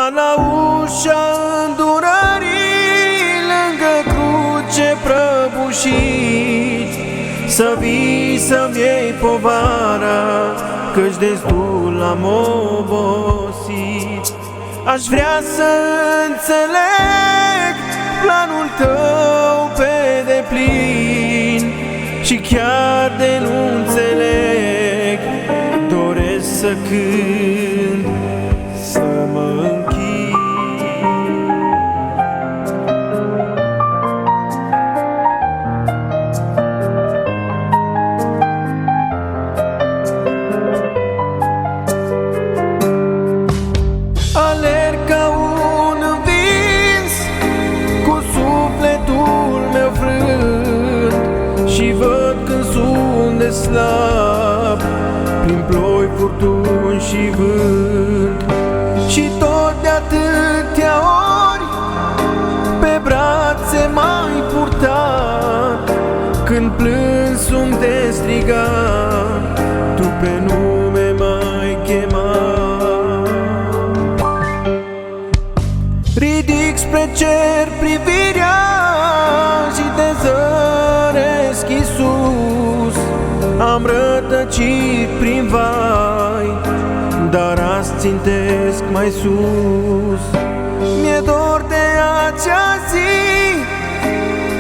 Ba la ușa îndurării, lângă cruce prăbușit, să vii să-mi iei povara, că-și destul am obosit. Aș vrea să înțeleg planul tău pe deplin, și chiar de nu înțeleg, doresc să cânt, să mă închin. Alerg ca un învins, cu sufletul meu frânt, și văd când sunt de slab, prin ploi, furtuni și vânt. Și tot de atâtea ori pe brațe m-ai purtat, când plâns sunt de strigat, tu pe nume m-ai chemat. Ridic spre cer privirea și te zăresc, Iisus. Am rătăcit prin vai, dar azi țintesc mai sus. Mi-e dor de acea zi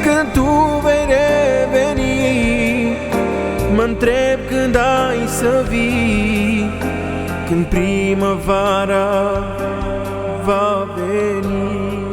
când tu vei reveni. Mă-ntreb când ai să vii, când primăvara va veni.